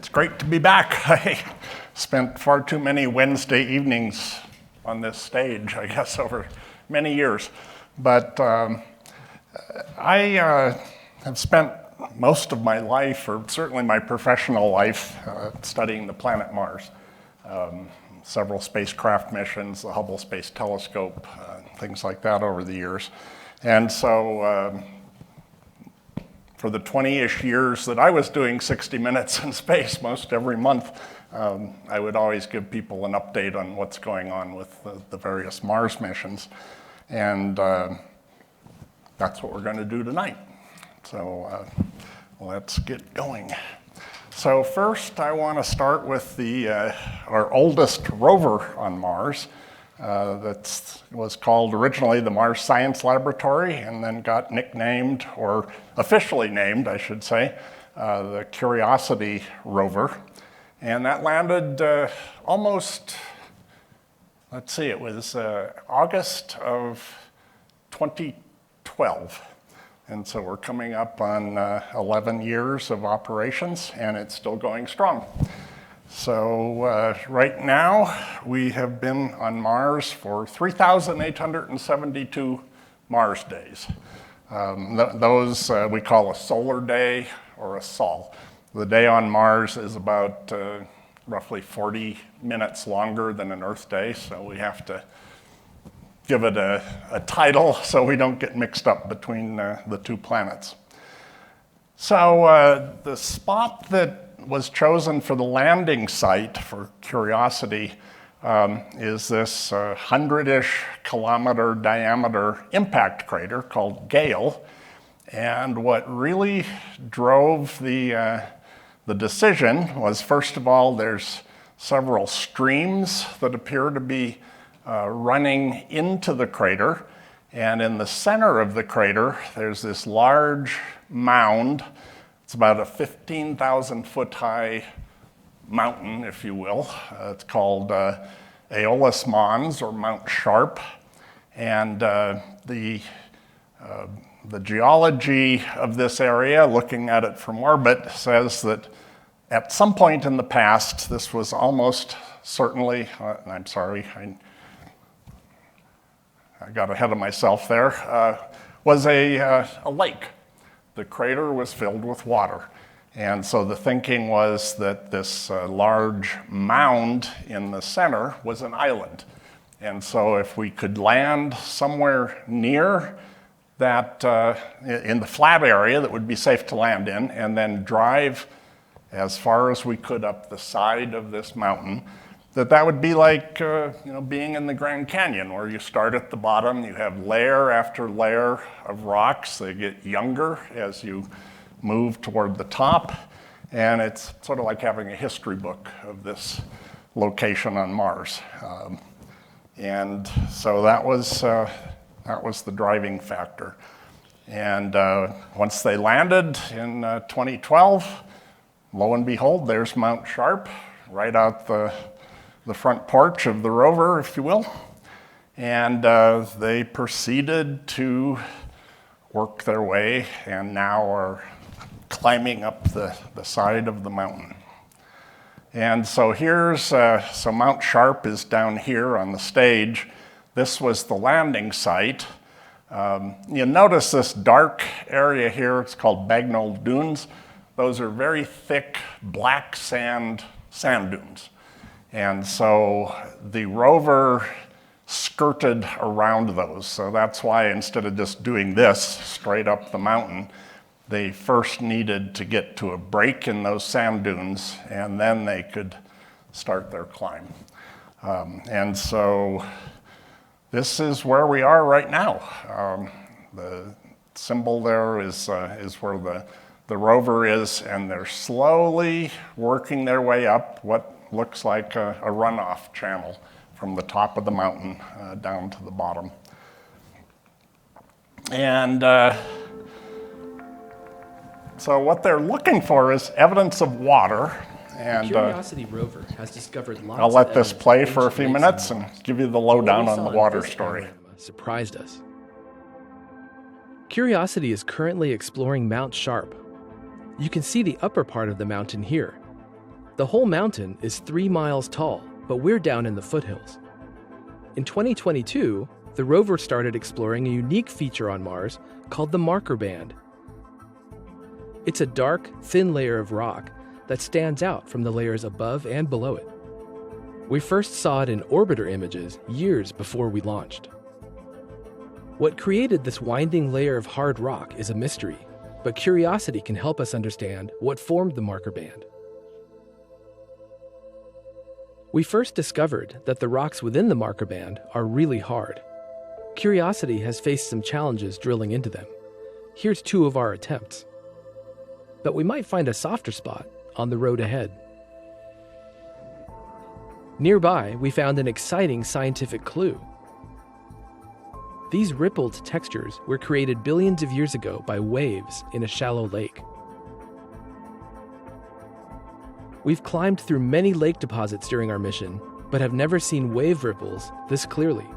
It's great to be back. I spent far too many Wednesday evenings on this stage, I guess, over many years. But I have spent most of my life, or certainly my professional life, studying the planet Mars. Several spacecraft missions, the Hubble Space Telescope, things like that over the years. And so for the 20-ish years that I was doing 60 Minutes in Space, most every month, I would always give people an update on what's going on with the various Mars missions. And that's what we're going to do tonight. So let's get going. So first, I want to start with our oldest rover on Mars. That was called originally the Mars Science Laboratory, and then got nicknamed, or officially named, I should say, the Curiosity rover. And that landed almost, let's see, it was August of 2012. And so we're coming up on 11 years of operations, and it's still going strong. So right now, we have been on Mars for 3,872 Mars days. Those we call a solar day or a sol. The day on Mars is about roughly 40 minutes longer than an Earth day, so we have to give it a title so we don't get mixed up between the two planets. So the spot that was chosen for the landing site for Curiosity is this 100-ish kilometer diameter impact crater called Gale. And what really drove the decision was, first of all, there's several streams that appear to be running into the crater. And in the center of the crater, there's this large mound. It's about a 15,000 foot high mountain, if you will. It's called Aeolus Mons, or Mount Sharp. And the geology of this area, looking at it from orbit, says that at some point in the past, this was almost certainly, I'm sorry, I got ahead of myself there, was a lake. The crater was filled with water. And so the thinking was that this large mound in the center was an island. And so if we could land somewhere near that, in the flat area that would be safe to land in, and then drive as far as we could up the side of this mountain, that would be like being in the Grand Canyon, where you start at the bottom, you have layer after layer of rocks. They get younger as you move toward the top, and it's sort of like having a history book of this location on Mars. And so that was the driving factor. And once they landed in 2012, lo and behold, there's Mount Sharp right out the front porch of the rover, if you will. And they proceeded to work their way, and now are climbing up the side of the mountain. And so so Mount Sharp is down here on the stage. This was the landing site. You notice this dark area here, it's called Bagnall Dunes. Those are very thick black sand dunes. And so the rover skirted around those. So that's why instead of just doing this straight up the mountain, they first needed to get to a break in those sand dunes, and then they could start their climb. And so this is where we are right now. The symbol there is where the rover is, and they're slowly working their way up what looks like a runoff channel from the top of the mountain down to the bottom. And so what they're looking for is evidence of water. And the Curiosity rover has discovered lots I'll of let this evidence play of for a ancient few lakes minutes on and Mars. give you the What lowdown we on saw the in water this story. panorama surprised us. Curiosity is currently exploring Mount Sharp. You can see the upper part of the mountain here. The whole mountain is 3 miles tall, but we're down in the foothills. In 2022, the rover started exploring a unique feature on Mars called the marker band. It's a dark, thin layer of rock that stands out from the layers above and below it. We first saw it in orbiter images years before we launched. What created this winding layer of hard rock is a mystery, but curiosity can help us understand what formed the marker band. We first discovered that the rocks within the marker band are really hard. Curiosity has faced some challenges drilling into them. Here's 2 of our attempts. But we might find a softer spot on the road ahead. Nearby, we found an exciting scientific clue. These rippled textures were created billions of years ago by waves in a shallow lake. We've climbed through many lake deposits during our mission, but have never seen wave ripples this clearly.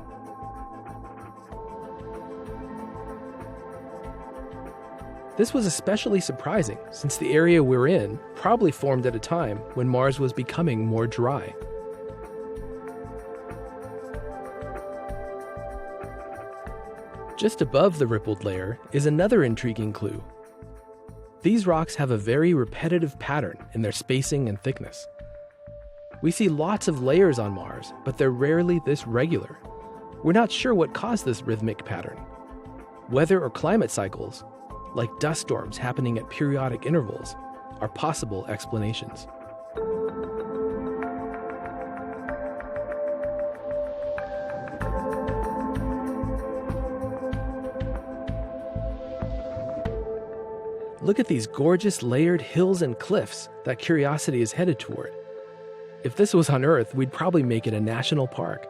This was especially surprising since the area we're in probably formed at a time when Mars was becoming more dry. Just above the rippled layer is another intriguing clue. These rocks have a very repetitive pattern in their spacing and thickness. We see lots of layers on Mars, but they're rarely this regular. We're not sure what caused this rhythmic pattern. Weather or climate cycles, like dust storms happening at periodic intervals, are possible explanations. Look at these gorgeous layered hills and cliffs that Curiosity is headed toward. If this was on Earth, we'd probably make it a national park.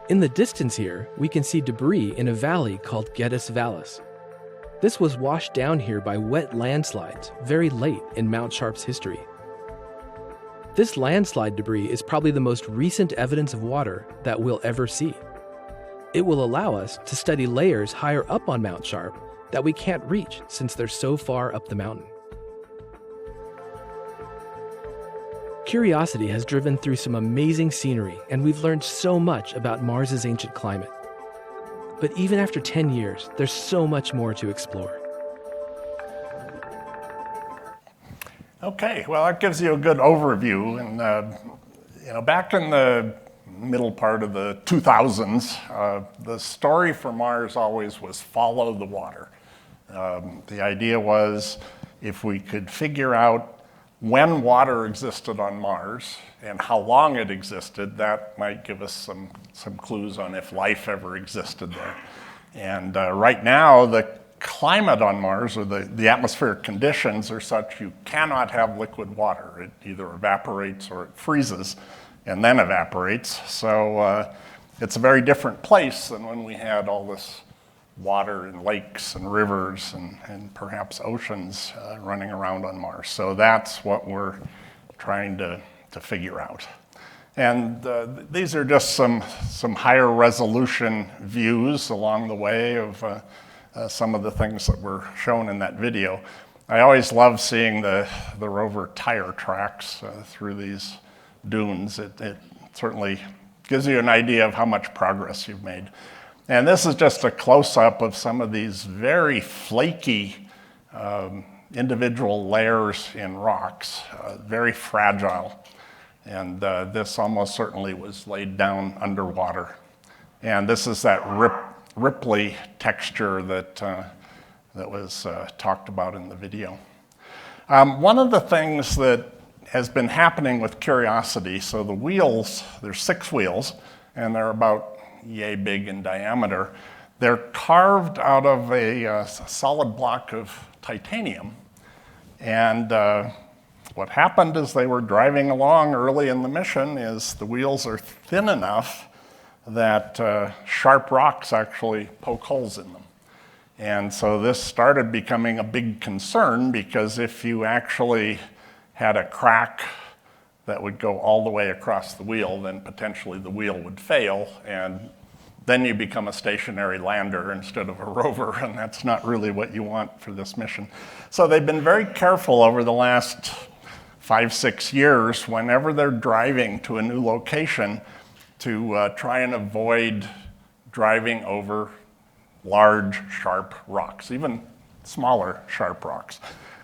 In the distance here, we can see debris in a valley called Geddes Vallis. This was washed down here by wet landslides very late in Mount Sharp's history. This landslide debris is probably the most recent evidence of water that we'll ever see. It will allow us to study layers higher up on Mount Sharp that we can't reach since they're so far up the mountain. Curiosity has driven through some amazing scenery, and we've learned so much about Mars's ancient climate. But even after 10 years, there's so much more to explore. Okay, well, that gives you a good overview. And back in the middle part of the 2000s, the story for Mars always was follow the water. The idea was if we could figure out when water existed on Mars and how long it existed, that might give us some clues on if life ever existed there. And right now, the climate on Mars, or the atmospheric conditions, are such you cannot have liquid water. It either evaporates or it freezes and then evaporates. So it's a very different place than when we had all this water in lakes and rivers and perhaps oceans running around on Mars. So that's what we're trying to figure out. And these are just some higher resolution views along the way of some of the things that were shown in that video. I always love seeing the rover tire tracks through these dunes. It certainly gives you an idea of how much progress you've made. And this is just a close-up of some of these very flaky individual layers in rocks, very fragile. And this almost certainly was laid down underwater. And this is that ripply texture that was talked about in the video. One of the things that has been happening with Curiosity, so the wheels, there's 6 wheels, and they're about yay big in diameter. They're carved out of a solid block of titanium. And what happened as they were driving along early in the mission is the wheels are thin enough that sharp rocks actually poke holes in them. And so this started becoming a big concern, because if you actually had a crack that would go all the way across the wheel, then potentially the wheel would fail and then you become a stationary lander instead of a rover, and that's not really what you want for this mission. So they've been very careful over the last 5-6 years, whenever they're driving to a new location, to try and avoid driving over large, sharp rocks, even smaller, sharp rocks.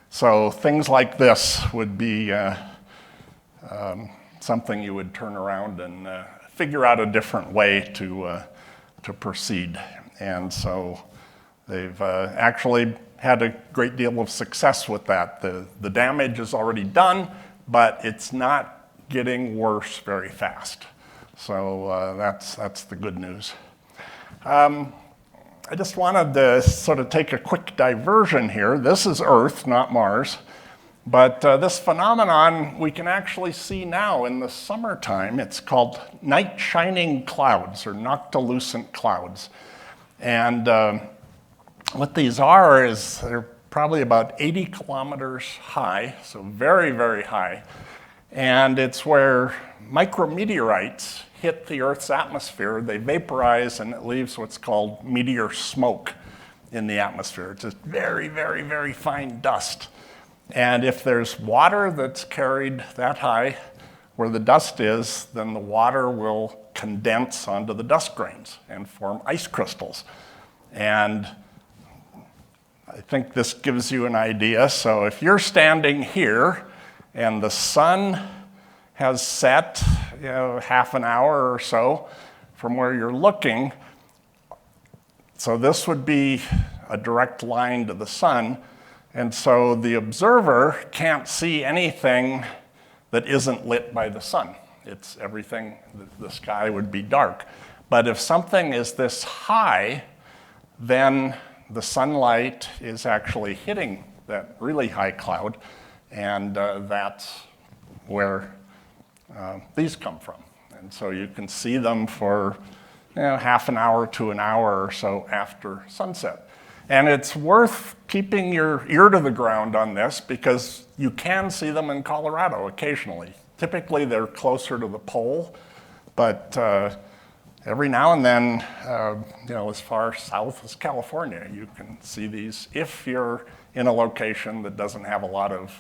So things like this would be something you would turn around and figure out a different way to proceed. And so they've actually had a great deal of success with that. The damage is already done, but it's not getting worse very fast. So that's the good news. I just wanted to sort of take a quick diversion here. This is Earth, not Mars. But this phenomenon we can actually see now in the summertime. It's called night shining clouds, or noctilucent clouds. And what these are is they're probably about 80 kilometers high, so very, very high. And it's where micrometeorites hit the Earth's atmosphere. They vaporize, and it leaves what's called meteor smoke in the atmosphere. It's just very, very, very fine dust. And if there's water that's carried that high where the dust is, then the water will condense onto the dust grains and form ice crystals. And I think this gives you an idea. So if you're standing here and the sun has set, half an hour or so from where you're looking, so this would be a direct line to the sun. And so the observer can't see anything that isn't lit by the sun. It's everything, the sky would be dark. But if something is this high, then the sunlight is actually hitting that really high cloud, and that's where these come from. And so you can see them for half an hour to an hour or so after sunset. And it's worth keeping your ear to the ground on this, because you can see them in Colorado occasionally. Typically they're closer to the pole, but every now and then, as far south as California, you can see these if you're in a location that doesn't have a lot of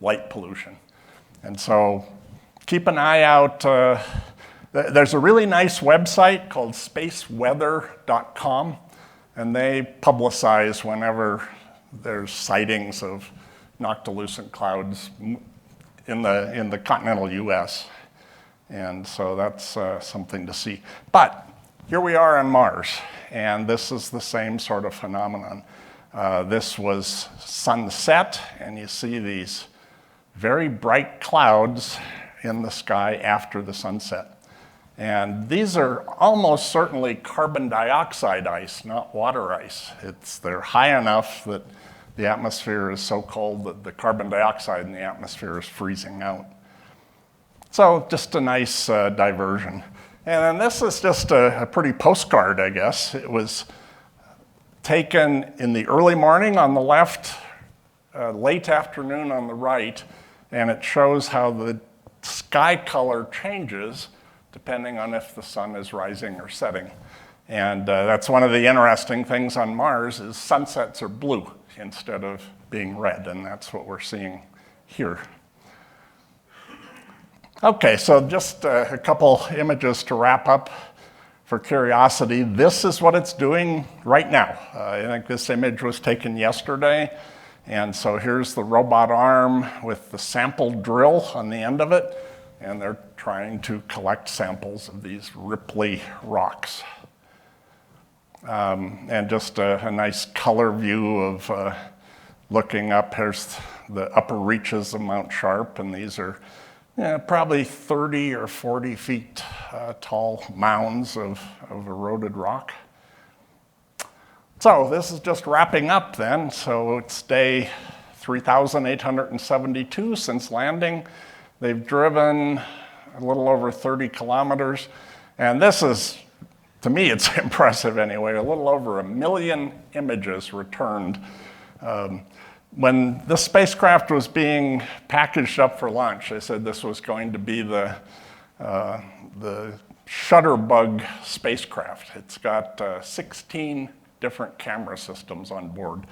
light pollution. And so keep an eye out. There's a really nice website called spaceweather.com, and they publicize whenever there's sightings of noctilucent clouds in the continental US. And so that's something to see. But here we are on Mars, and this is the same sort of phenomenon. This was sunset, and you see these very bright clouds in the sky after the sunset. And these are almost certainly carbon dioxide ice, not water ice. They're high enough that the atmosphere is so cold that the carbon dioxide in the atmosphere is freezing out. So just a nice diversion. And then this is just a pretty postcard, I guess. It was taken in the early morning on the left, late afternoon on the right, and it shows how the sky color changes depending on if the sun is rising or setting. And that's one of the interesting things on Mars is sunsets are blue instead of being red, and that's what we're seeing here. Okay, so just a couple images to wrap up for curiosity. This is what it's doing right now. I think this image was taken yesterday, and so here's the robot arm with the sample drill on the end of it, and they're trying to collect samples of these ripply rocks. And just a nice color view of looking up. Here's the upper reaches of Mount Sharp, and these are probably 30 or 40 feet tall mounds of eroded rock. So this is just wrapping up then. So it's day 3,872 since landing. They've driven a little over 30 kilometers. And this is, to me, it's impressive anyway, a little over 1 million images returned. When this spacecraft was being packaged up for launch, they said this was going to be the shutterbug spacecraft. It's got 16 different camera systems on board.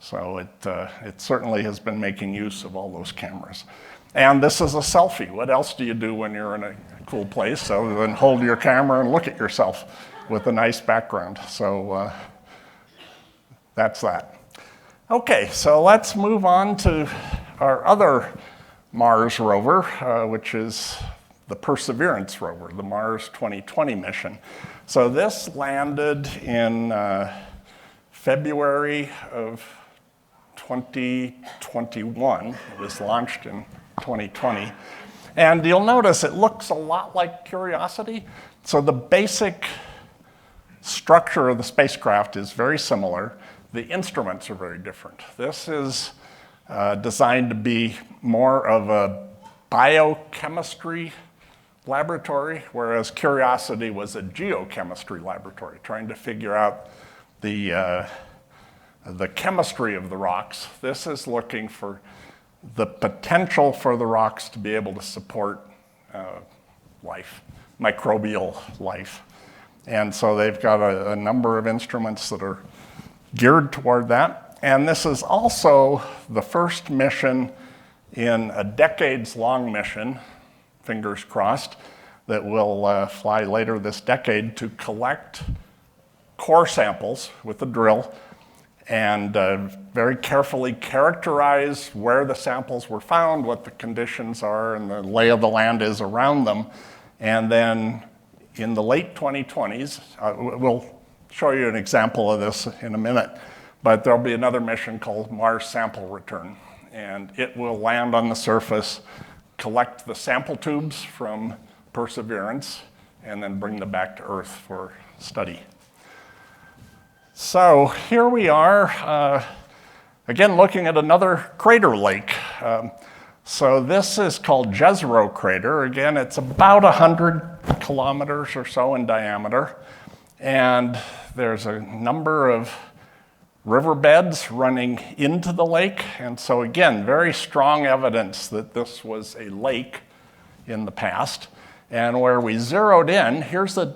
So it certainly has been making use of all those cameras. And this is a selfie. What else do you do when you're in a cool place other than hold your camera and look at yourself with a nice background? So that's that. Okay, so let's move on to our other Mars rover, which is the Perseverance rover, the Mars 2020 mission. So this landed in February of 2021. It was launched in 2020. And you'll notice it looks a lot like Curiosity. So the basic structure of the spacecraft is very similar. The instruments are very different. This is designed to be more of a biochemistry laboratory, whereas Curiosity was a geochemistry laboratory, trying to figure out the chemistry of the rocks. This is looking for the potential for the rocks to be able to support life, microbial life. And so they've got a number of instruments that are geared toward that. And this is also the first mission in a decades-long mission, fingers crossed, that will fly later this decade to collect core samples with a drill and very carefully characterize where the samples were found, what the conditions are, and the lay of the land is around them. And then in the late 2020s, we'll show you an example of this in a minute, but there'll be another mission called Mars Sample Return. And it will land on the surface, collect the sample tubes from Perseverance, and then bring them back to Earth for study. So here we are, again, looking at another crater lake. So this is called Jezero crater. Again, it's about 100 kilometers or so in diameter. And there's a number of riverbeds running into the lake. And so again, very strong evidence that this was a lake in the past. And where we zeroed in, here's the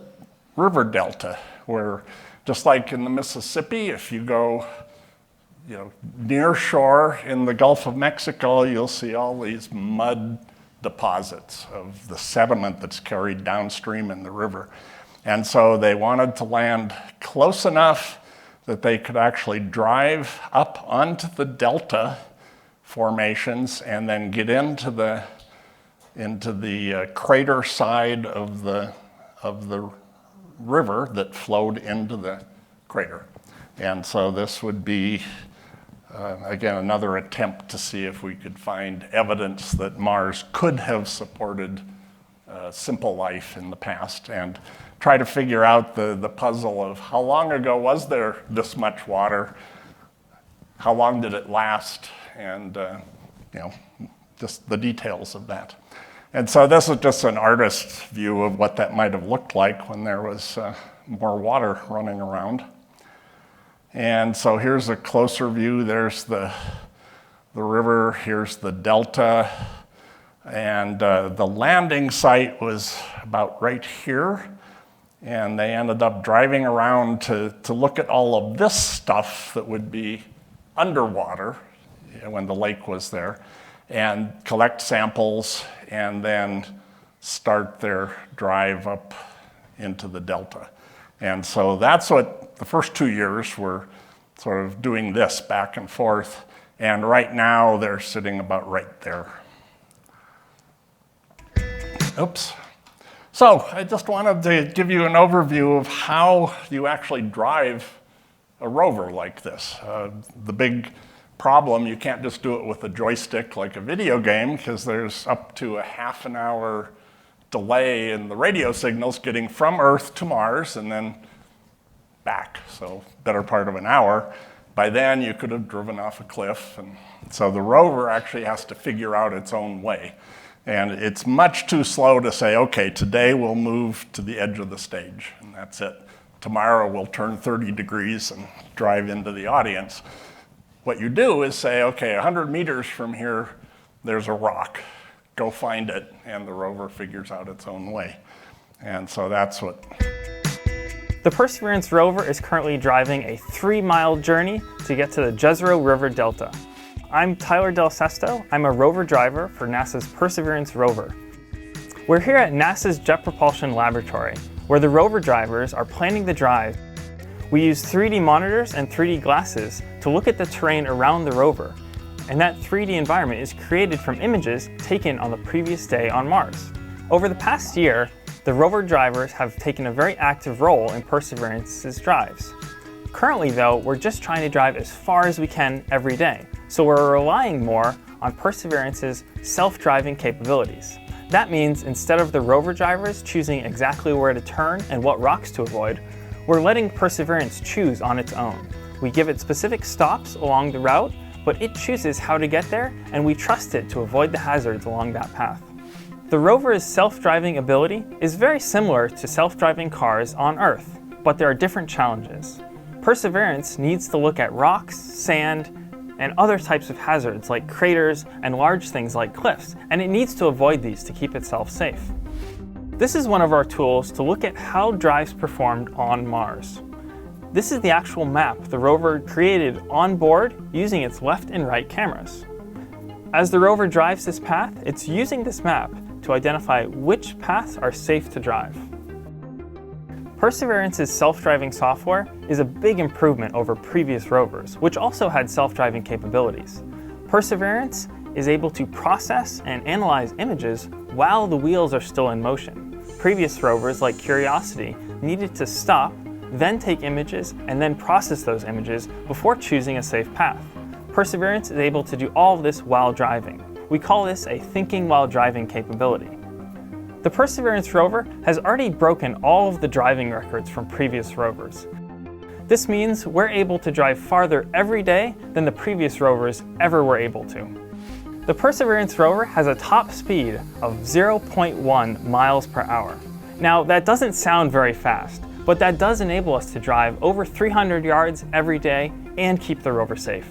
river delta, where just like in the Mississippi, if you go near shore in the Gulf of Mexico, you'll see all these mud deposits of the sediment that's carried downstream in the river. And so they wanted to land close enough that they could actually drive up onto the delta formations and then get into the crater side of the river that flowed into the crater. And so this would be, again, another attempt to see if we could find evidence that Mars could have supported simple life in the past, and try to figure out the puzzle of how long ago was there this much water, how long did it last, and just the details of that. And so this is just an artist's view of what that might have looked like when there was more water running around. And so here's a closer view. There's the river, here's the delta, and the landing site was about right here. And they ended up driving around to look at all of this stuff that would be underwater when the lake was there, and collect samples, and then start their drive up into the delta. And so that's what the first 2 years were sort of doing this back and forth. And right now they're sitting about right there. Oops. So I just wanted to give you an overview of how you actually drive a rover like this. The big problem, you can't just do it with a joystick like a video game, because there's up to a half an hour delay in the radio signals getting from Earth to Mars and then back, so better part of an hour. By then you could have driven off a cliff, and so the rover actually has to figure out its own way. And it's much too slow to say, okay, today we'll move to the edge of the stage, and that's it. Tomorrow we'll turn 30 degrees and drive into the audience. What you do is say, okay, 100 meters from here, there's a rock. Go find it, and the rover figures out its own way. And so that's what. The Perseverance rover is currently driving a 3-mile journey to get to the Jezero River Delta. I'm Tyler Del Sesto. I'm a rover driver for NASA's Perseverance rover. We're here at NASA's Jet Propulsion Laboratory, where the rover drivers are planning the drive. We use 3D monitors and 3D glasses to look at the terrain around the rover, and that 3D environment is created from images taken on the previous day on Mars. Over the past year, the rover drivers have taken a very active role in Perseverance's drives. Currently though, we're just trying to drive as far as we can every day, so we're relying more on Perseverance's self-driving capabilities. That means instead of the rover drivers choosing exactly where to turn and what rocks to avoid, we're letting Perseverance choose on its own. We give it specific stops along the route, but it chooses how to get there, and we trust it to avoid the hazards along that path. The rover's self-driving ability is very similar to self-driving cars on Earth, but there are different challenges. Perseverance needs to look at rocks, sand, and other types of hazards like craters and large things like cliffs, and it needs to avoid these to keep itself safe. This is one of our tools to look at how drives performed on Mars. This is the actual map the rover created on board using its left and right cameras. As the rover drives this path, it's using this map to identify which paths are safe to drive. Perseverance's self-driving software is a big improvement over previous rovers, which also had self-driving capabilities. Perseverance is able to process and analyze images while the wheels are still in motion. Previous rovers, like Curiosity, needed to stop, then take images, and then process those images before choosing a safe path. Perseverance is able to do all of this while driving. We call this a thinking while driving capability. The Perseverance rover has already broken all of the driving records from previous rovers. This means we're able to drive farther every day than the previous rovers ever were able to. The Perseverance rover has a top speed of 0.1 miles per hour. Now, that doesn't sound very fast, but that does enable us to drive over 300 yards every day and keep the rover safe.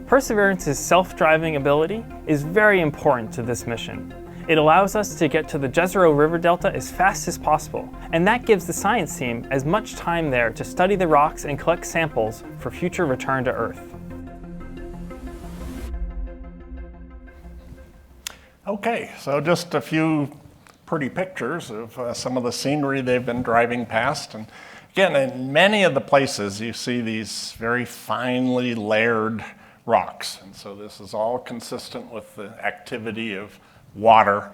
Perseverance's self-driving ability is very important to this mission. It allows us to get to the Jezero River Delta as fast as possible, and that gives the science team as much time there to study the rocks and collect samples for future return to Earth. Okay, so just a few pretty pictures of some of the scenery they've been driving past. And again, in many of the places you see these very finely layered rocks. And so this is all consistent with the activity of water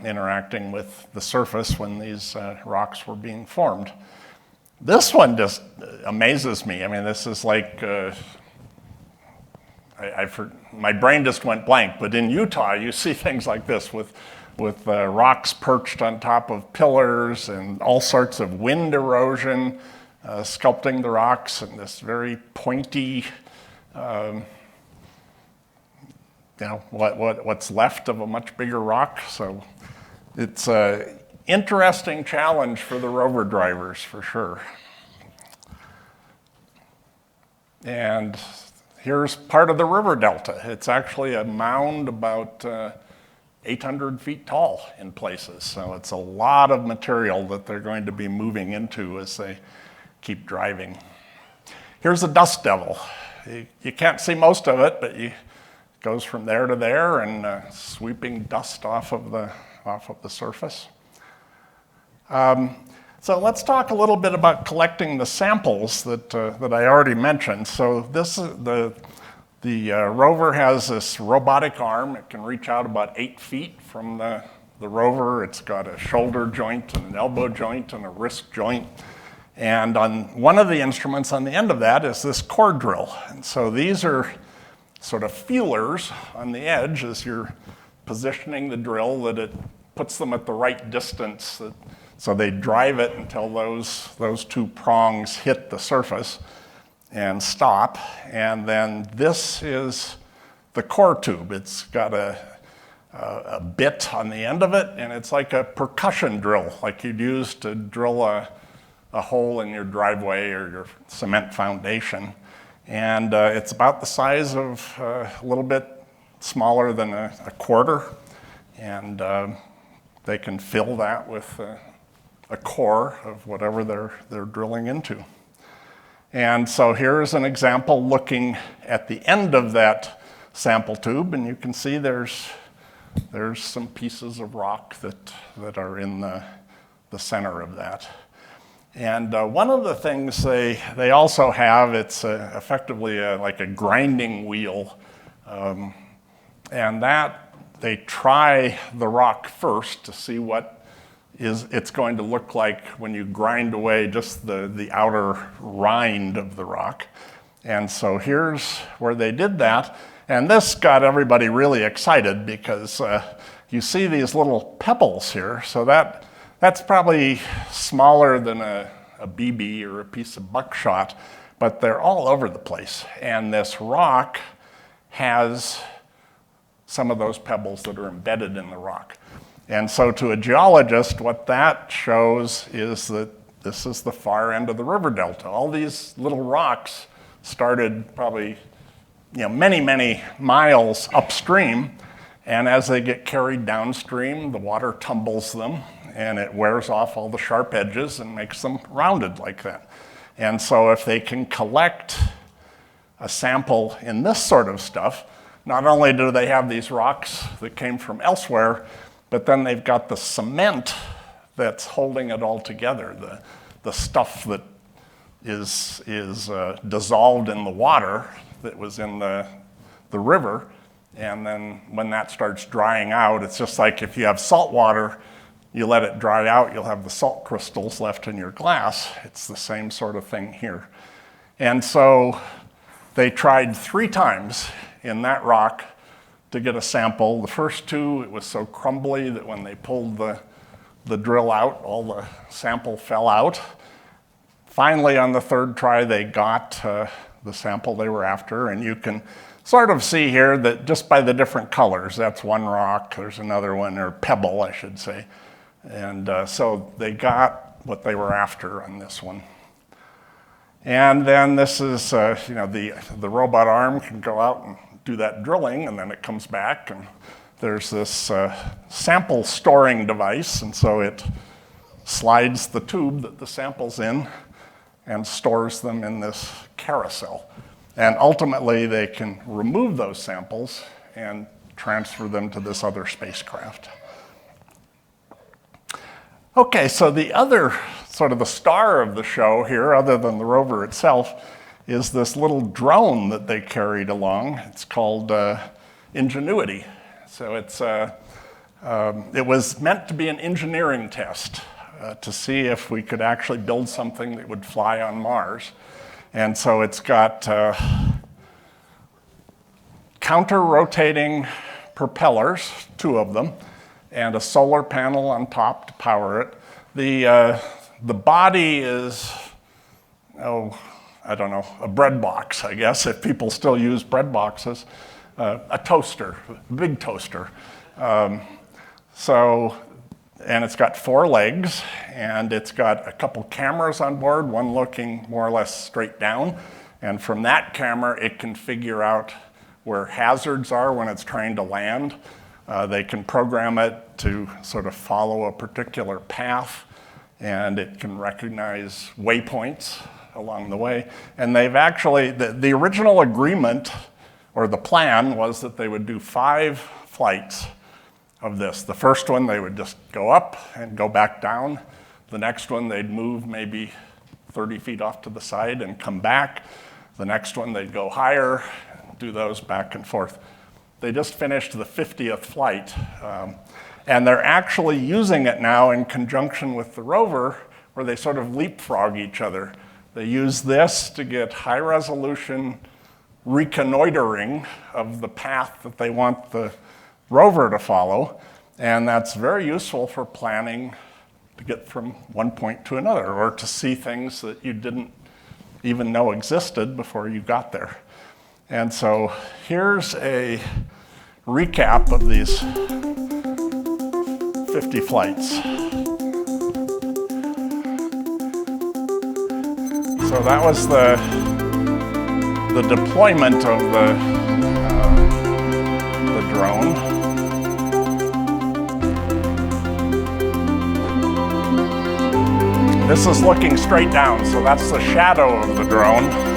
interacting with the surface when these rocks were being formed. This one just amazes me. I mean, this is like, my brain just went blank, but in Utah you see things like this with rocks perched on top of pillars and all sorts of wind erosion sculpting the rocks and this very pointy what's left of a much bigger rock. So it's an interesting challenge for the rover drivers, for sure. And here's part of the river delta. It's actually a mound about 800 feet tall in places. So it's a lot of material that they're going to be moving into as they keep driving. Here's a dust devil. You can't see most of it, but it goes from there to there and sweeping dust off of the surface. So let's talk a little bit about collecting the samples that I already mentioned. So this is the rover has this robotic arm. It can reach out about 8 feet from the rover. It's got a shoulder joint and an elbow joint and a wrist joint. And on one of the instruments on the end of that is this core drill. And so these are sort of feelers on the edge as you're positioning the drill, that it puts them at the right distance. So they drive it until those two prongs hit the surface and stop. And then this is the core tube. It's got a bit on the end of it, and it's like a percussion drill, like you'd use to drill a hole in your driveway or your cement foundation. And it's about the size of a little bit smaller than a quarter. And they can fill that with a core of whatever they're drilling into. And so here's an example looking at the end of that sample tube, and you can see there's some pieces of rock that are in the center of that. And one of the things they also have, it's effectively like a grinding wheel, and that they try the rock first to see what it's going to look like when you grind away just the outer rind of the rock. And so here's where they did that. And this got everybody really excited because you see these little pebbles here. So that's probably smaller than a BB or a piece of buckshot, but they're all over the place. And this rock has some of those pebbles that are embedded in the rock. And so to a geologist, what that shows is that this is the far end of the river delta. All these little rocks started probably many, many miles upstream, and as they get carried downstream, the water tumbles them, and it wears off all the sharp edges and makes them rounded like that. And so if they can collect a sample in this sort of stuff, not only do they have these rocks that came from elsewhere, but then they've got the cement that's holding it all together, the stuff that is dissolved in the water that was in the river. And then when that starts drying out, it's just like if you have salt water, you let it dry out, you'll have the salt crystals left in your glass. It's the same sort of thing here. And so they tried 3 times in that rock to get a sample. The first 2, it was so crumbly that when they pulled the drill out, all the sample fell out. Finally, on the 3rd try, they got the sample they were after, and you can sort of see here that just by the different colors, that's one rock, there's another one, or pebble, I should say. And so they got what they were after on this one. And then this is, the robot arm can go out and do that drilling, and then it comes back, and there's this sample storing device, and so it slides the tube that the sample's in and stores them in this carousel. And ultimately, they can remove those samples and transfer them to this other spacecraft. Okay, so the other sort of the star of the show here, other than the rover itself, is this little drone that they carried along. It's called Ingenuity. So it was meant to be an engineering test to see if we could actually build something that would fly on Mars. And so it's got counter-rotating propellers, 2 of them, and a solar panel on top to power it. The body is, I don't know, a bread box, I guess, if people still use bread boxes, a toaster, a big toaster. And it's got 4 legs, and it's got a couple cameras on board, one looking more or less straight down. And from that camera, it can figure out where hazards are when it's trying to land. They can program it to sort of follow a particular path, and it can recognize waypoints along the way. And they've actually, the original agreement, or the plan, was that they would do 5 flights of this. The first one, they would just go up and go back down. The next one, they'd move maybe 30 feet off to the side and come back. The next one, they'd go higher, do those back and forth. They just finished the 50th flight, and they're actually using it now in conjunction with the rover, where they sort of leapfrog each other. They use this to get high-resolution reconnoitering of the path that they want the rover to follow, and that's very useful for planning to get from one point to another, or to see things that you didn't even know existed before you got there. And so here's a recap of these 50 flights. So that was the deployment of the drone. This is looking straight down, so that's the shadow of the drone.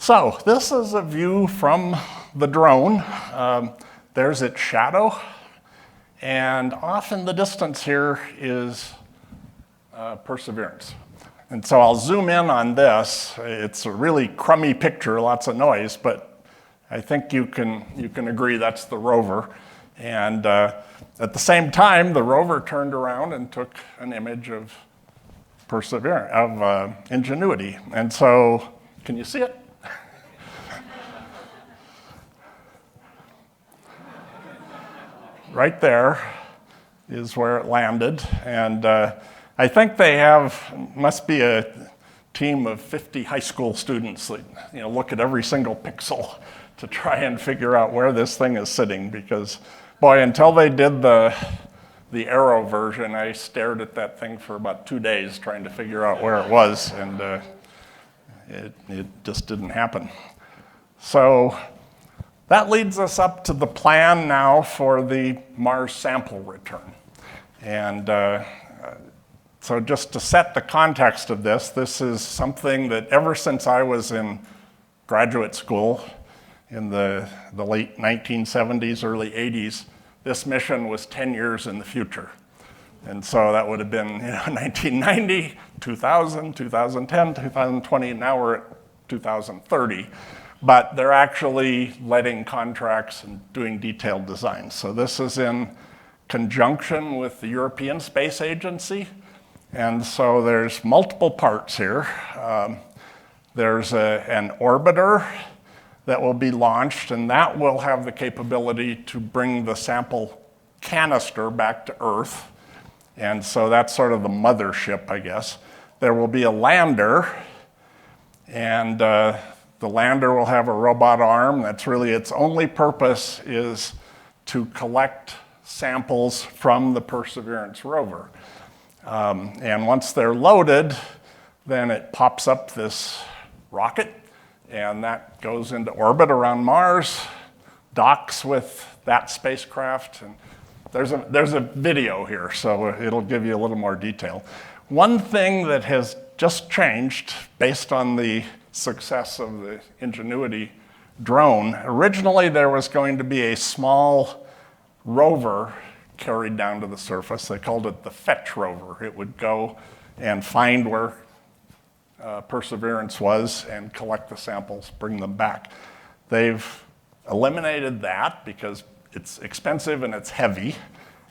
So this is a view from the drone. There's its shadow, and off in the distance here is Perseverance. And so I'll zoom in on this. It's a really crummy picture, lots of noise, but I think you can agree that's the rover. And at the same time, the rover turned around and took an image of Perseverance, of Ingenuity. And so, can you see it? Right there is where it landed, and I think they must be a team of 50 high school students that look at every single pixel to try and figure out where this thing is sitting, because boy, until they did the Aero version, I stared at that thing for about 2 days trying to figure out where it was, and it just didn't happen. So that leads us up to the plan now for the Mars sample return. And so just to set the context of this is something that ever since I was in graduate school in the late 1970s, early 80s, this mission was 10 years in the future. And so that would have been 1990, 2000, 2010, 2020, and now we're at 2030. But they're actually letting contracts and doing detailed designs. So this is in conjunction with the European Space Agency. And so there's multiple parts here. There's an orbiter that will be launched, and that will have the capability to bring the sample canister back to Earth. And so that's sort of the mothership, I guess. There will be a lander, and the lander will have a robot arm. That's really its only purpose, is to collect samples from the Perseverance rover. And once they're loaded, then it pops up this rocket, and that goes into orbit around Mars, docks with that spacecraft. And there's a video here, so it'll give you a little more detail. One thing that has just changed based on the success of the Ingenuity drone, originally there was going to be a small rover carried down to the surface. They called it the fetch rover. It would go and find where Perseverance was and collect the samples, bring them back. They've eliminated that because it's expensive and it's heavy,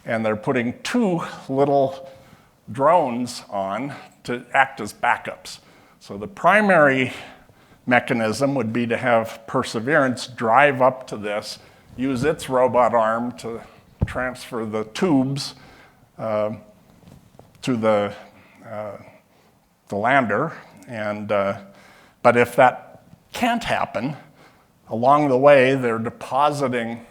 and they're putting 2 little drones on to act as backups. So the primary mechanism would be to have Perseverance drive up to this, use its robot arm to transfer the tubes to the lander. And but if that can't happen, along the way they're depositing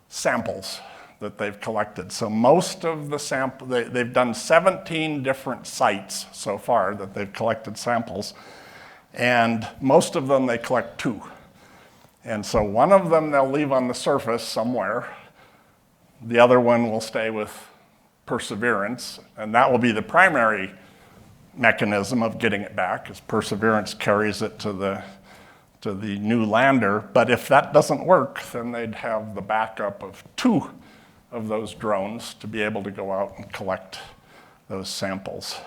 samples that they've collected. So most of the sample, they've done 17 different sites so far that they've collected samples. And most of them they collect 2. And so one of them they'll leave on the surface somewhere. The other one will stay with Perseverance, and that will be the primary mechanism of getting it back, as Perseverance carries it to the new lander. But if that doesn't work, then they'd have the backup of 2 of those drones to be able to go out and collect those samples.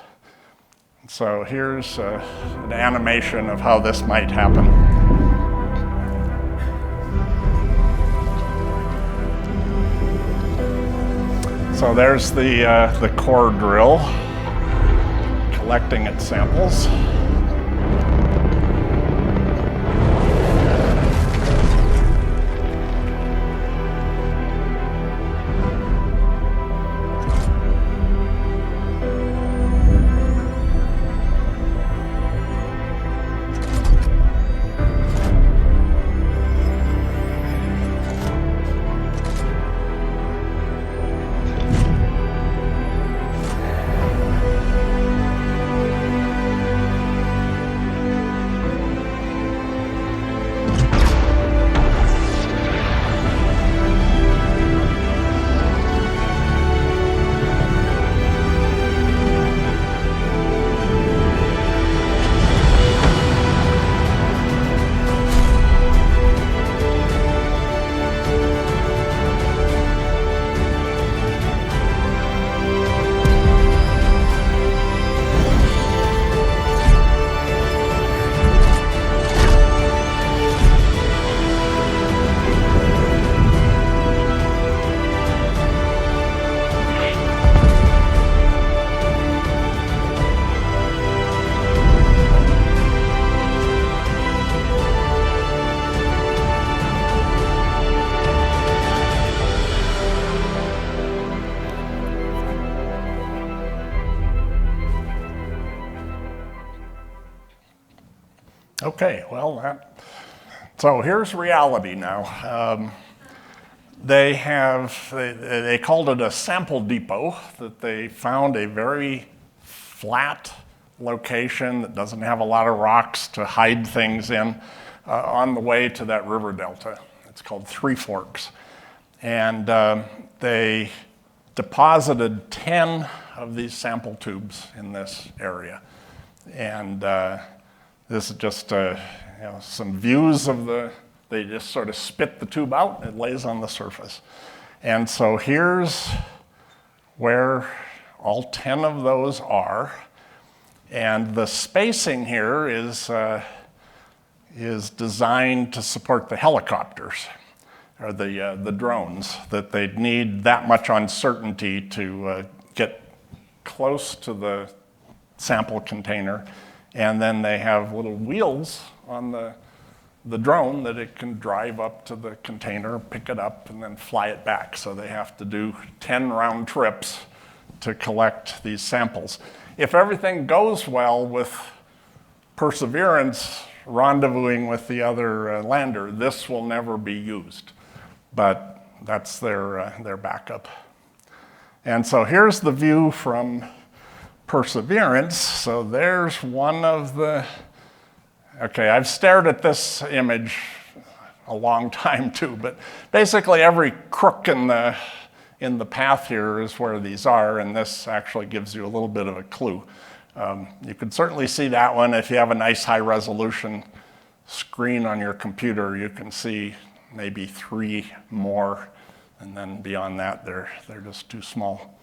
So here's an animation of how this might happen. So there's the core drill collecting its samples. Okay, well, so here's reality now. They called it a sample depot, that they found a very flat location that doesn't have a lot of rocks to hide things in on the way to that river delta. It's called Three Forks. And they deposited 10 of these sample tubes in this area. And this is just some views of they just sort of spit the tube out, it lays on the surface. And so here's where all 10 of those are. And the spacing here is designed to support the helicopters, or the drones, that they'd need that much uncertainty to get close to the sample container. And then they have little wheels on the drone that it can drive up to the container, pick it up, and then fly it back. So they have to do 10 round trips to collect these samples. If everything goes well with Perseverance rendezvousing with the other lander, this will never be used. But that's their backup. And so here's the view from Perseverance. So there's one of the, okay, I've stared at this image a long time too, but basically every crook in the path here is where these are, and this actually gives you a little bit of a clue. You can certainly see that one. If you have a nice high resolution screen on your computer, you can see maybe 3 more, and then beyond that, they're just too small.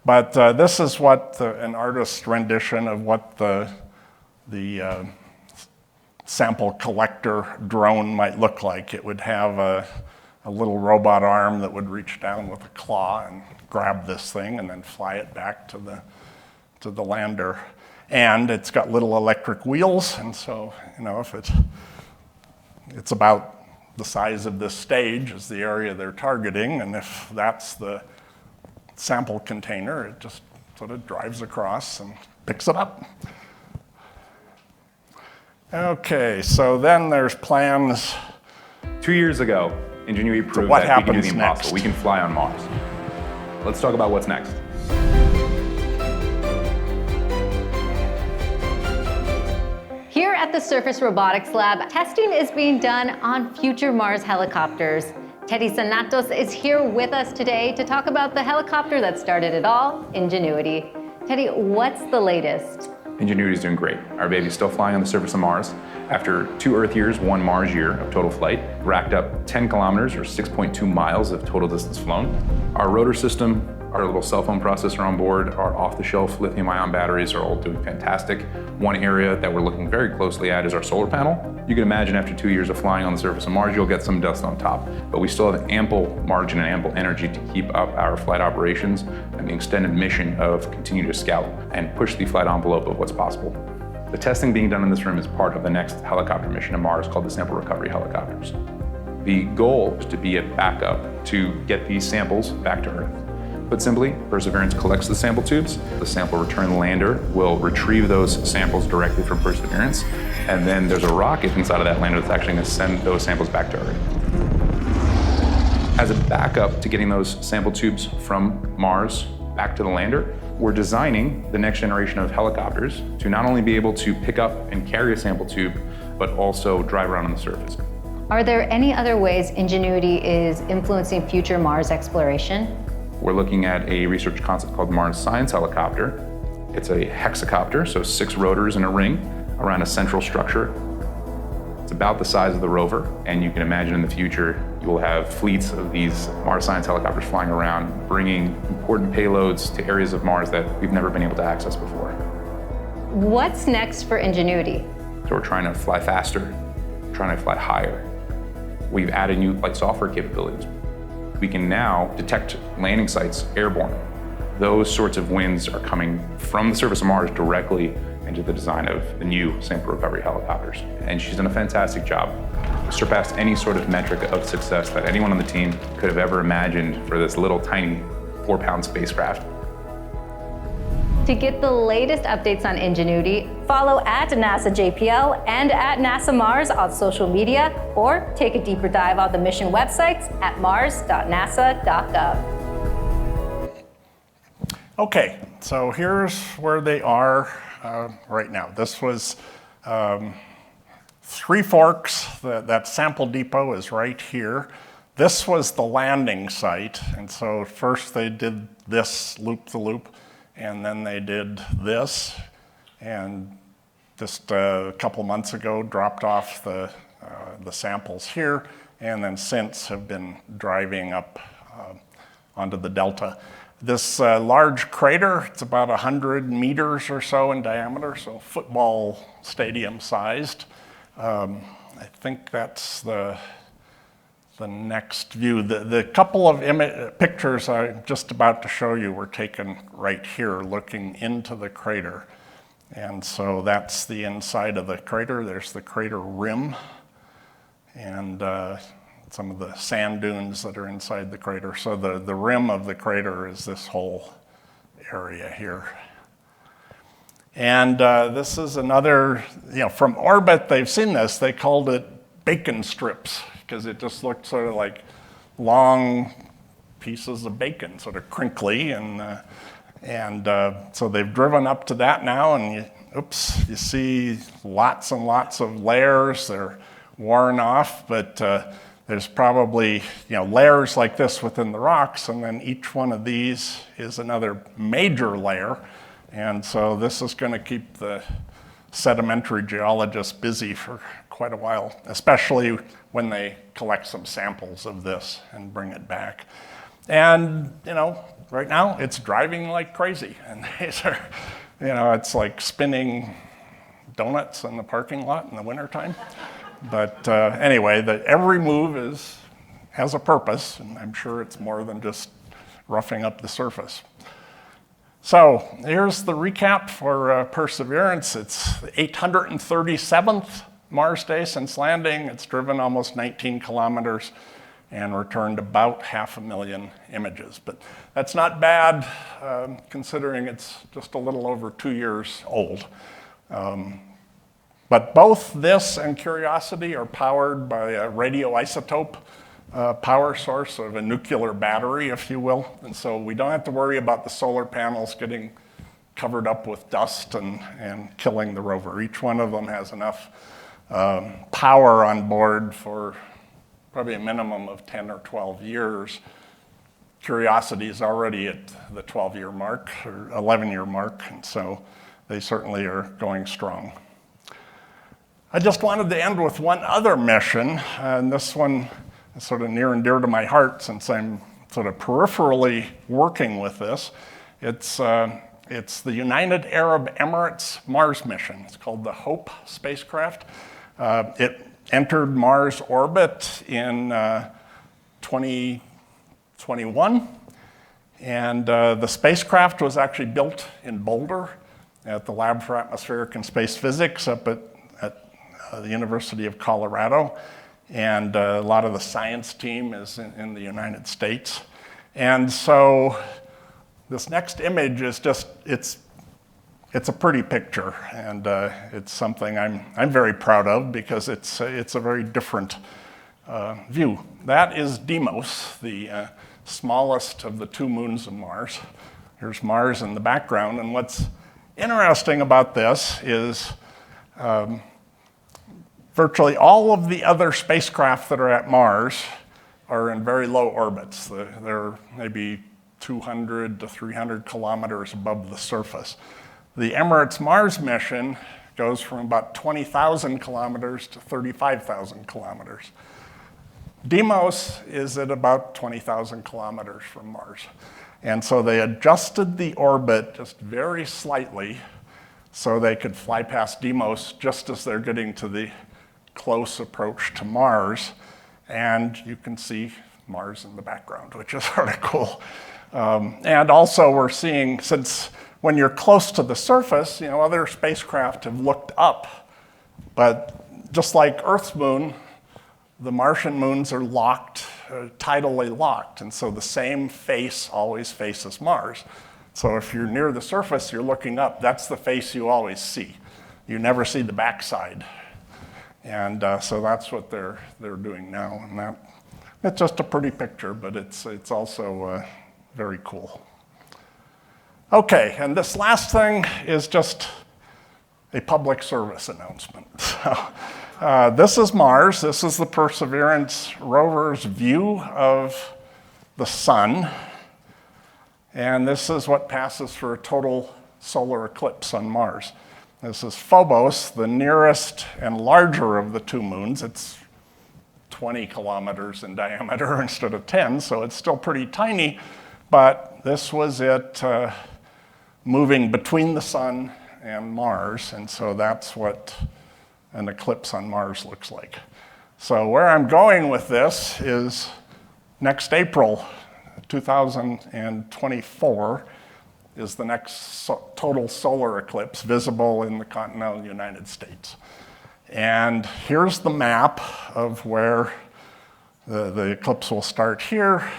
But this is what an artist's rendition of what the sample collector drone might look like. It would have a little robot arm that would reach down with a claw and grab this thing and then fly it back to the lander. And it's got little electric wheels, and so, if it's about the size of this stage is the area they're targeting, and if that's the sample container, it just sort of drives across and picks it up. Okay, so then there's plans. 2 years ago, Ingenuity proved what that we can do the happens impossible. next? We can fly on Mars. Let's talk about what's next. Here at the Surface Robotics Lab, testing is being done on future Mars helicopters. Teddy Sanatos is here with us today to talk about the helicopter that started it all, Ingenuity. Teddy, what's the latest? Ingenuity is doing great. Our baby's still flying on the surface of Mars. After 2 Earth years, 1 Mars year of total flight, racked up 10 kilometers or 6.2 miles of total distance flown. Our rotor system, our little cell phone processor on board, our off-the-shelf lithium-ion batteries are all doing fantastic. One area that we're looking very closely at is our solar panel. You can imagine after 2 years of flying on the surface of Mars, you'll get some dust on top, but we still have ample margin and ample energy to keep up our flight operations and the extended mission of continue to scout and push the flight envelope of what's possible. The testing being done in this room is part of the next helicopter mission to Mars called the Sample Recovery Helicopters. The goal is to be a backup to get these samples back to Earth. Put simply, Perseverance collects the sample tubes, the sample return lander will retrieve those samples directly from Perseverance, and then there's a rocket inside of that lander that's actually going to send those samples back to Earth. As a backup to getting those sample tubes from Mars back to the lander, we're designing the next generation of helicopters to not only be able to pick up and carry a sample tube, but also drive around on the surface. Are there any other ways Ingenuity is influencing future Mars exploration? We're looking at a research concept called Mars Science Helicopter. It's a hexacopter, so 6 rotors in a ring around a central structure. It's about the size of the rover, and you can imagine in the future you will have fleets of these Mars Science helicopters flying around, bringing important payloads to areas of Mars that we've never been able to access before. What's next for Ingenuity? So we're trying to fly faster, trying to fly higher. We've added new flight software capabilities. We can now detect landing sites airborne. Those sorts of winds are coming from the surface of Mars directly into the design of the new sample recovery helicopters. And she's done a fantastic job. Surpassed any sort of metric of success that anyone on the team could have ever imagined for this little tiny 4-pound spacecraft. To get the latest updates on Ingenuity, follow at NASA JPL and at NASA Mars on social media, or take a deeper dive on the mission websites at mars.nasa.gov. Okay, so here's where they are right now. This was Three Forks. That sample depot is right here. This was the landing site, and so first they did this loop-the-loop, and then they did this, and just a couple months ago dropped off the samples here, and then since have been driving up onto the delta. This large crater, it's about 100 meters or so in diameter, so football stadium sized. I think that's the next view. The couple of pictures I'm just about to show you were taken right here, looking into the crater. And so that's the inside of the crater. There's the crater rim and some of the sand dunes that are inside the crater. So the rim of the crater is this whole area here. And this is another, from orbit, they've seen this. They called it bacon strips, because it just looked sort of like long pieces of bacon, sort of crinkly, and so they've driven up to that now, and you see lots and lots of layers. They're worn off, but there's probably layers like this within the rocks, and then each one of these is another major layer, and so this is going to keep the sedimentary geologists busy for quite a while, especially when they collect some samples of this and bring it back. And, right now it's driving like crazy. And these are, it's like spinning donuts in the parking lot in the wintertime. But anyway, every move has a purpose, and I'm sure it's more than just roughing up the surface. So here's the recap for Perseverance. It's the 837th Mars day since landing. It's driven almost 19 kilometers and returned about 500,000 images. But that's not bad, considering it's just a little over 2 years old. But both this and Curiosity are powered by a radioisotope power source, of a nuclear battery, if you will. And so we don't have to worry about the solar panels getting covered up with dust and killing the rover. Each one of them has enough power on board for probably a minimum of 10 or 12 years. Curiosity is already at the 12-year mark, or 11-year mark, and so they certainly are going strong. I just wanted to end with one other mission, and this one is sort of near and dear to my heart since I'm sort of peripherally working with this. It's the United Arab Emirates Mars mission. It's called the HOPE spacecraft. It entered Mars orbit in 2021, and the spacecraft was actually built in Boulder at the Lab for Atmospheric and Space Physics up at the University of Colorado. And a lot of the science team is in the United States. And so this next image is just, it's a pretty picture, and it's something I'm very proud of, because it's a very different view. That is Deimos, the smallest of the 2 moons of Mars. Here's Mars in the background, and what's interesting about this is virtually all of the other spacecraft that are at Mars are in very low orbits. They're maybe 200 to 300 kilometers above the surface. The Emirates Mars mission goes from about 20,000 kilometers to 35,000 kilometers. Deimos is at about 20,000 kilometers from Mars. And so they adjusted the orbit just very slightly so they could fly past Deimos just as they're getting to the close approach to Mars. And you can see Mars in the background, which is sort of cool. And also we're seeing, since when you're close to the surface, other spacecraft have looked up, but just like Earth's moon, the Martian moons are locked, tidally locked, and so the same face always faces Mars. So if you're near the surface, you're looking up, that's the face you always see. You never see the backside. And so that's what they're doing now. And it's just a pretty picture, but it's also very cool. Okay, and this last thing is just a public service announcement. So, this is Mars. This is the Perseverance rover's view of the sun. And this is what passes for a total solar eclipse on Mars. This is Phobos, the nearest and larger of the two moons. It's 20 kilometers in diameter instead of 10, so it's still pretty tiny. But this was it moving between the sun and Mars, and so that's what an eclipse on Mars looks like. So where I'm going with this is next April 2024 is the next total solar eclipse visible in the continental United States. And here's the map of where the eclipse will start here,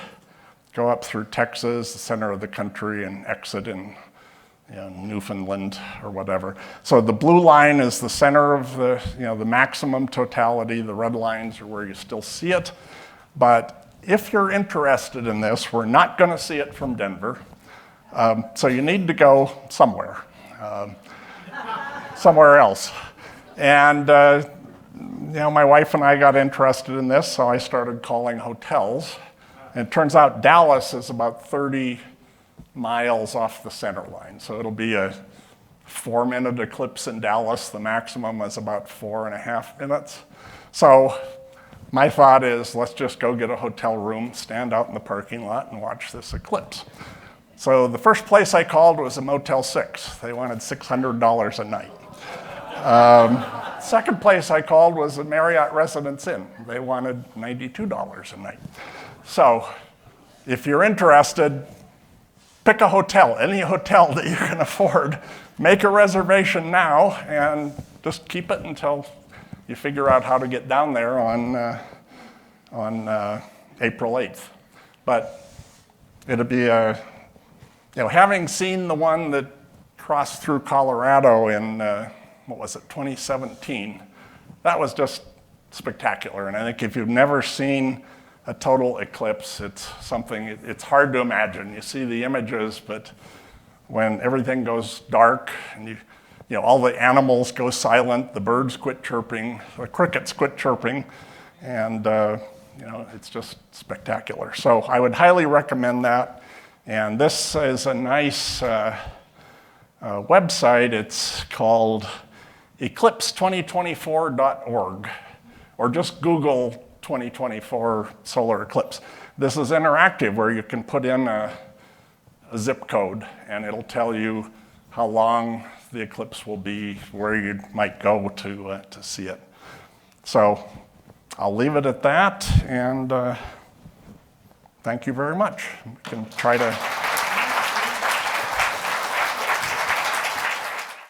go up through Texas, the center of the country, and exit in Newfoundland or whatever. So the blue line is the center of the maximum totality. The red lines are where you still see it. But if you're interested in this, we're not going to see it from Denver. So you need to go somewhere, somewhere else. And my wife and I got interested in this, so I started calling hotels. And it turns out Dallas is about 30 miles off the center line. So it'll be a 4-minute eclipse in Dallas. The maximum is about 4.5 minutes. So my thought is, let's just go get a hotel room, stand out in the parking lot, and watch this eclipse. So the first place I called was a Motel 6. They wanted $600 a night. Second place I called was a Marriott Residence Inn. They wanted $92 a night. So if you're interested, pick a hotel, any hotel that you can afford. Make a reservation now and just keep it until you figure out how to get down there on April 8th. But it'll be having seen the one that crossed through Colorado in, 2017, that was just spectacular. And I think if you've never seen a total eclipse, it's hard to imagine. You see the images, but when everything goes dark and all the animals go silent, the birds quit chirping, the crickets quit chirping, and it's just spectacular. So I would highly recommend that. And this is a nice website. It's called eclipse2024.org, or just Google 2024 solar eclipse. This is interactive, where you can put in a zip code, and it'll tell you how long the eclipse will be, where you might go to see it. So I'll leave it at that, and thank you very much. We can try to